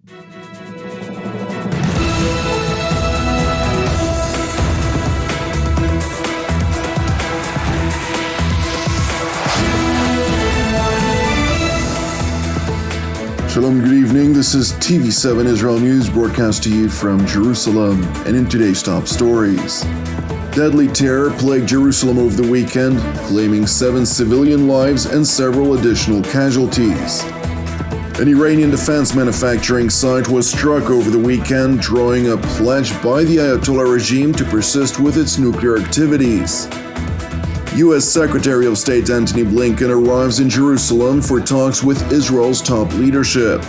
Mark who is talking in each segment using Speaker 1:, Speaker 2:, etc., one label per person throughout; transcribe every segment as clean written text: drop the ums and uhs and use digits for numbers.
Speaker 1: Shalom, good evening. This is TV7 Israel News broadcast to you from Jerusalem. And in today's top stories, deadly terror plagued Jerusalem over the weekend, claiming 7 civilian lives and several additional casualties. An Iranian defense manufacturing site was struck over the weekend, drawing a pledge by the Ayatollah regime to persist with its nuclear activities. U.S. Secretary of State Antony Blinken arrives in Jerusalem for talks with Israel's top leadership.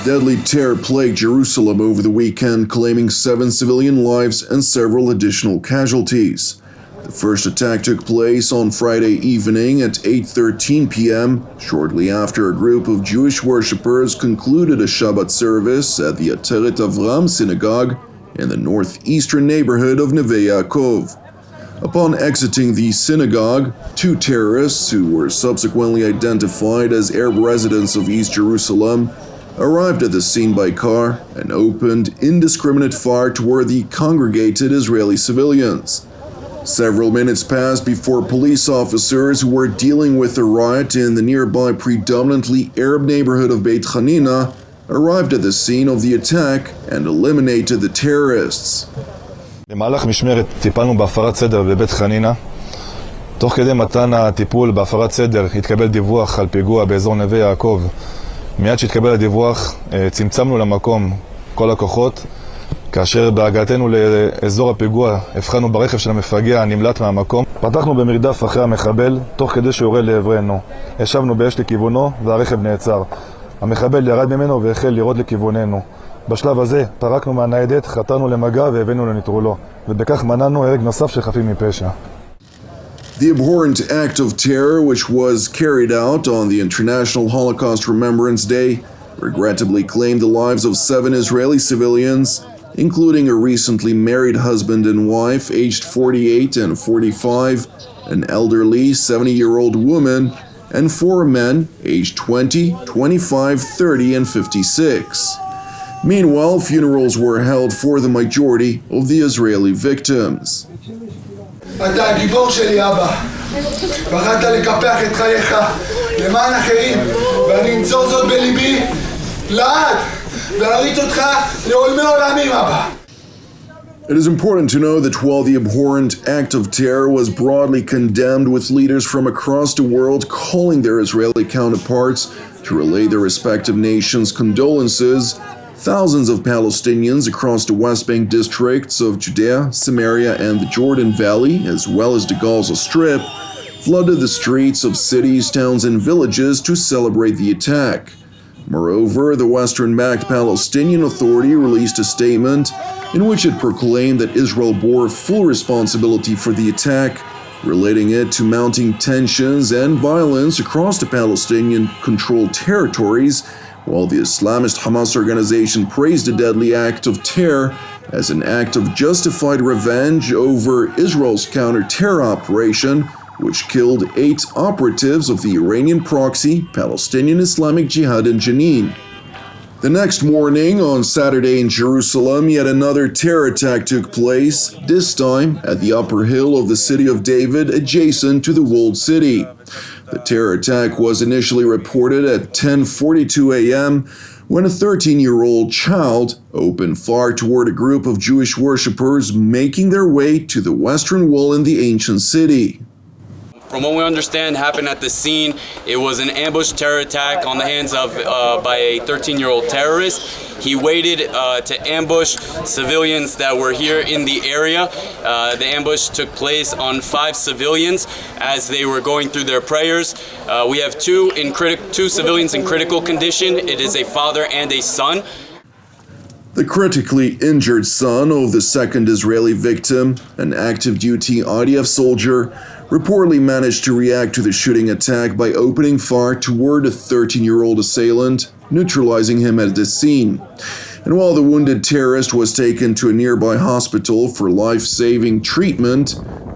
Speaker 1: Deadly terror plagued Jerusalem over the weekend, claiming 7 civilian lives and several additional casualties. The first attack took place on Friday evening at 8:13 p.m., shortly after a group of Jewish worshippers concluded a Shabbat service at the Avram synagogue in the northeastern neighborhood of Neve Yaakov. Upon exiting the synagogue, 2 terrorists, who were subsequently identified as Arab residents of East Jerusalem, arrived at the scene by car and opened indiscriminate fire toward the congregated Israeli civilians. Several minutes passed before police officers who were dealing with the riot in the nearby predominantly Arab neighborhood of Beit Hanina arrived at the scene of the attack and eliminated the terrorists.
Speaker 2: במהלך משמרת טיפלנו בהפרת סדר בבית חנינה. תוך כדי מתן הטיפול בהפרת סדר התקבל דיווח על פיגוע באזור נווה יעקב. מיד שהתקבל הדיווח צמצמנו למקום כל הכוחות, כאשר בהגעתנו לאזור הפיגוע הבחנו ברכב של המפגע הנמלט מהמקום. פתחנו במרדף אחרי המחבל תוך כדי שהוא יורה לעברנו. השבנו באש לכיוונו והרכב נעצר. המחבל ירד ממנו והחל לירות לכיווננו. בשלב הזה פרקנו מהניידת, חתרנו למגע והבאנו לנטרולו, ובכך מנענו הרג נוסף של חפים מפשע.
Speaker 1: The abhorrent act of terror, which was carried out on the International Holocaust Remembrance Day, regrettably claimed the lives of 7 Israeli civilians, including a recently married husband and wife aged 48 and 45, an elderly 70-year-old woman, and 4 men aged 20, 25, 30, and 56. Meanwhile, funerals were held for the majority of the Israeli victims.
Speaker 3: אתה הגיבור שלי, אבא. בחרת לקפח את חייך למען אחרים, ואני אנצור זאת בליבי לעד, ולהריץ אותך לעולמי עולמים, אבא.
Speaker 1: It is important to know that while the abhorrent act of terror was broadly condemned, with leaders from across the world calling their Israeli counterparts to relay their respective nations' condolences, thousands of Palestinians across the West Bank districts of Judea, Samaria, and the Jordan Valley, as well as the Gaza Strip, flooded the streets of cities, towns, and villages to celebrate the attack. Moreover, the Western-backed Palestinian Authority released a statement in which it proclaimed that Israel bore full responsibility for the attack, relating it to mounting tensions and violence across the Palestinian-controlled territories, while the Islamist Hamas organization praised the deadly act of terror as an act of justified revenge over Israel's counter-terror operation, which killed 8 operatives of the Iranian proxy Palestinian Islamic Jihad in Jenin. The next morning, on Saturday in Jerusalem, yet another terror attack took place, this time at the upper hill of the city of David adjacent to the walled city. The terror attack was initially reported at 10:42 a.m. when a 13-year-old child opened fire toward a group of Jewish worshippers making their way to the western wall in the ancient city.
Speaker 4: From what we understand happened at the scene, it was an ambush terror attack on the hands of by a 13-year-old terrorist. He waited to ambush civilians that were here in the area. The ambush took place on 5 civilians as they were going through their prayers. We have 2 civilians in critical condition. It is a father and a son.
Speaker 1: The critically injured son of the second Israeli victim, an active-duty IDF soldier, reportedly managed to react to the shooting attack by opening fire toward a 13-year-old assailant, neutralizing him at the scene. And while the wounded terrorist was taken to a nearby hospital for life-saving treatment,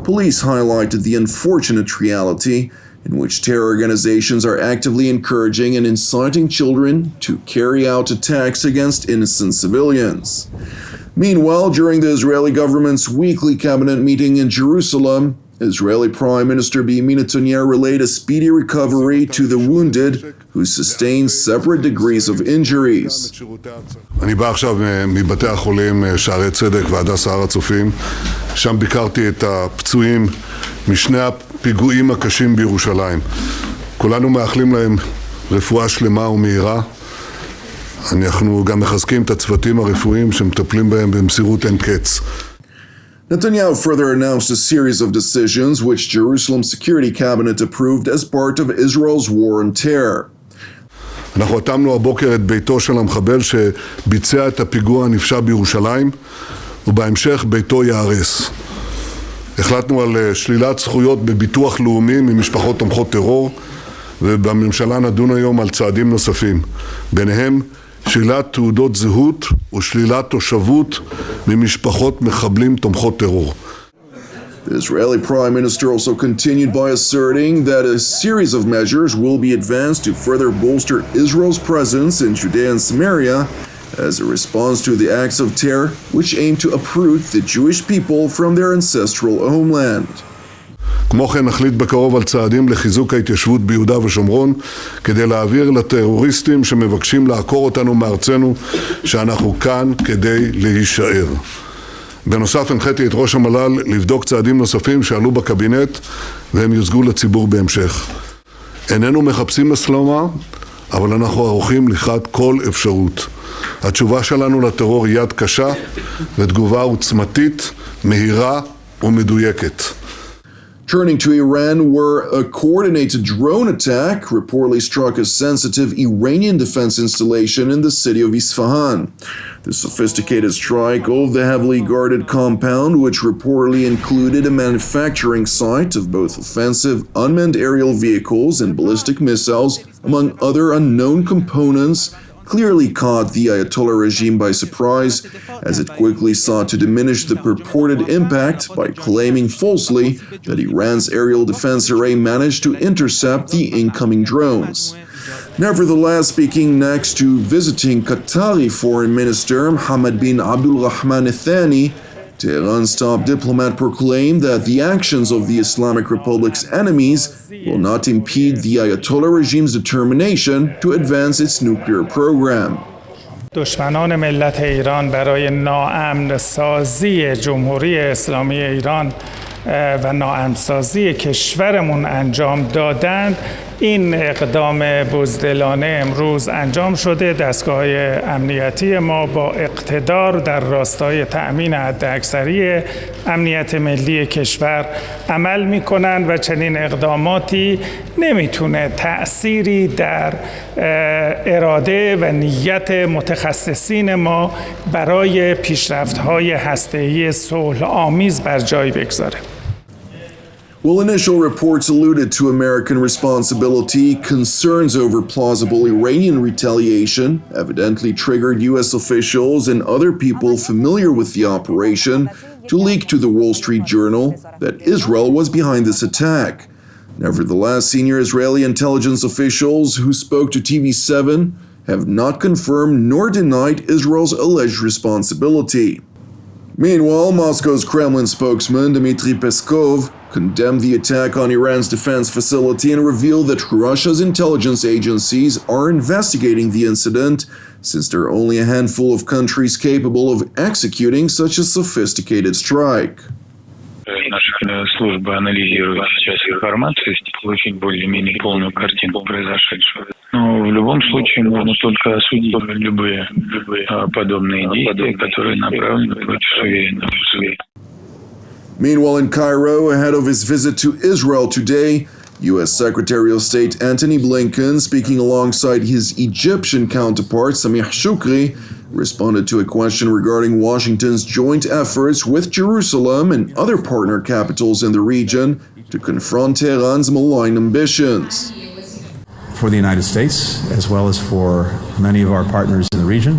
Speaker 1: police highlighted the unfortunate reality in which terror organizations are actively encouraging and inciting children to carry out attacks against innocent civilians. Meanwhile, during the Israeli government's weekly cabinet meeting in Jerusalem, Israeli Prime Minister Benjamin Netanyahu relayed a speedy recovery to the wounded who sustained separate degrees of injuries.
Speaker 5: אני בא עכשיו מבתי החולים שערי צדק והדסה הר הצופים. שם ביקרתי את הפצועים משני הפיגועים הקשים בירושלים. כולנו מאחלים להם רפואה שלמה ומהירה. אנחנו גם מחזקים את הצוותים הרפואיים שמטפלים בהם במסירות אין קץ.
Speaker 1: Netanyahu further announced a series of decisions which Jerusalem's security cabinet approved as part of Israel's war on terror.
Speaker 5: אנחנו התאמנו הבוקר את ביתו של המחבל שביצע את הפיגוע הנפשע בירושלים, ובהמשך ביתו ייהרס. החלטנו על שלילת זכויות בביטוח לאומי ממשפחות תומכות טרור, ובממשלה נדון היום על צעדים נוספים, ביניהם שלילת תעודות זהות ושלילת תושבות ממשפחות מחבלים תומכות טרור.
Speaker 1: The Israeli Prime Minister also continued by asserting that a series of measures will be advanced to further bolster Israel's presence in Judea and Samaria as a response to the acts of terror which aim to uproot the Jewish people from their ancestral homeland.
Speaker 5: כמו כן נחליט בקרוב על צעדים לחיזוק ההתיישבות ביהודה ושומרון כדי להעביר לטרוריסטים שמבקשים לעקור אותנו מארצנו שאנחנו כאן כדי להישאר. בנוסף הנחיתי את ראש המל"ל לבדוק צעדים נוספים שעלו בקבינט והם יוצגו לציבור בהמשך. איננו מחפשים הסלמה, אבל אנחנו ערוכים לקראת כל אפשרות. התשובה שלנו לטרור היא יד קשה ותגובה עוצמתית, מהירה ומדויקת.
Speaker 1: Turning to Iran, where a coordinated drone attack reportedly struck a sensitive Iranian defense installation in the city of Isfahan. The sophisticated strike of the heavily guarded compound, which reportedly included a manufacturing site of both offensive unmanned aerial vehicles and ballistic missiles, among other unknown components, clearly caught the Ayatollah regime by surprise, as it quickly sought to diminish the purported impact by claiming falsely that Iran's aerial defense array managed to intercept the incoming drones. Nevertheless, speaking next to visiting Qatari Foreign Minister Mohammed bin Abdul Rahman Al Thani, Tehran's top diplomat proclaimed that the actions of the Islamic Republic's enemies will not impede the Ayatollah regime's determination to advance its nuclear program.
Speaker 6: دشمنان ملت ایران برای ناامن سازی جمهوری اسلامی ایران و ناامن سازی کشورمون انجام دادند. این اقدام بزدلانه امروز انجام شده. دستگاه امنیتی ما با اقتدار در راستای تأمین حداکثری امنیت ملی کشور عمل می‌کنند و چنین اقداماتی نمیتونه تأثیری در اراده و نیت متخصصین ما برای پیشرفت‌های هسته‌ای صلح‌آمیز بر جای بگذاره.
Speaker 1: While initial reports alluded to American responsibility, concerns over plausible Iranian retaliation evidently triggered U.S. officials and other people familiar with the operation to leak to the Wall Street Journal that Israel was behind this attack. Nevertheless, senior Israeli intelligence officials who spoke to TV7 have not confirmed nor denied Israel's alleged responsibility. Meanwhile, Moscow's Kremlin spokesman Dmitry Peskov condemned the attack on Iran's defense facility and revealed that Russia's intelligence agencies are investigating the incident, since there are only a handful of countries capable of executing such a sophisticated strike.
Speaker 7: Наши службы анализируют сейчас информацию, получить более-менее полную картину произошедшего. Но в любом случае можно только осудить любые подобные действия, которые направлены против суверенного.
Speaker 1: Meanwhile, in Cairo, ahead of his visit to Israel today, U.S. Secretary of State Antony Blinken, speaking alongside his Egyptian counterpart Samih Shoukry, responded to a question regarding Washington's joint efforts with Jerusalem and other partner capitals in the region to confront Tehran's malign ambitions.
Speaker 8: For the United States, as well as for many of our partners in the region,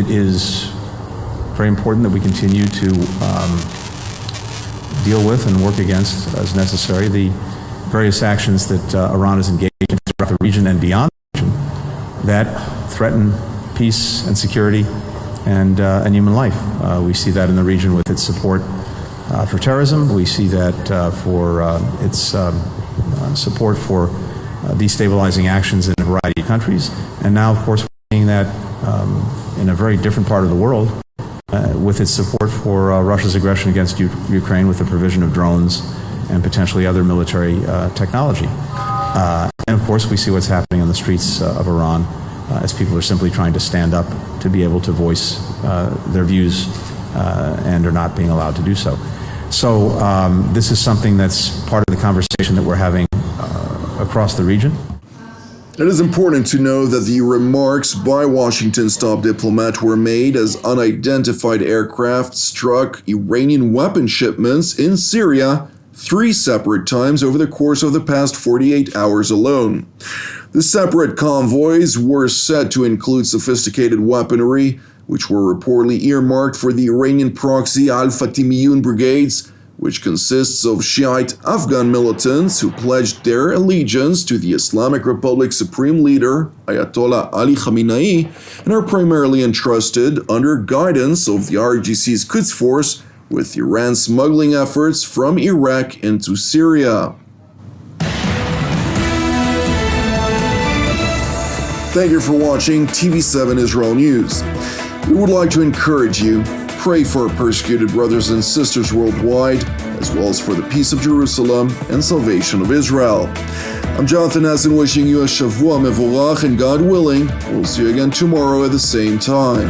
Speaker 8: it is very important that we continue to deal with and work against, as necessary, various actions that Iran is engaged in throughout the region and beyond the region that threaten peace and security and human life. We see that in the region with its support for terrorism. We see that for its support for destabilizing actions in a variety of countries. And now, of course, we're seeing that in a very different part of the world with its support for Russia's aggression against Ukraine with the provision of drones and potentially other military technology. And of course, we see what's happening on the streets of Iran as people are simply trying to stand up to be able to voice their views and are not being allowed to do so. So this is something that's part of the conversation that we're having across the region.
Speaker 1: It is important to know that the remarks by Washington's top diplomat were made as unidentified aircraft struck Iranian weapon shipments in Syria 3 separate times over the course of the past 48 hours alone. The separate convoys were said to include sophisticated weaponry, which were reportedly earmarked for the Iranian proxy Alfa brigades, which consists of Shiite Afghan militants who pledged their allegiance to the Islamic Republic's supreme leader, Ayatollah Ali Khamenei, and are primarily entrusted under guidance of the RGC's Quds Force with Iran's smuggling efforts from Iraq into Syria. Thank you for watching TV7 Israel News. We would like to encourage you, pray for our persecuted brothers and sisters worldwide, as well as for the peace of Jerusalem and salvation of Israel. I'm Jonathan Hassan wishing you a Shavua Mevorach, and God willing, we'll see you again tomorrow at the same time.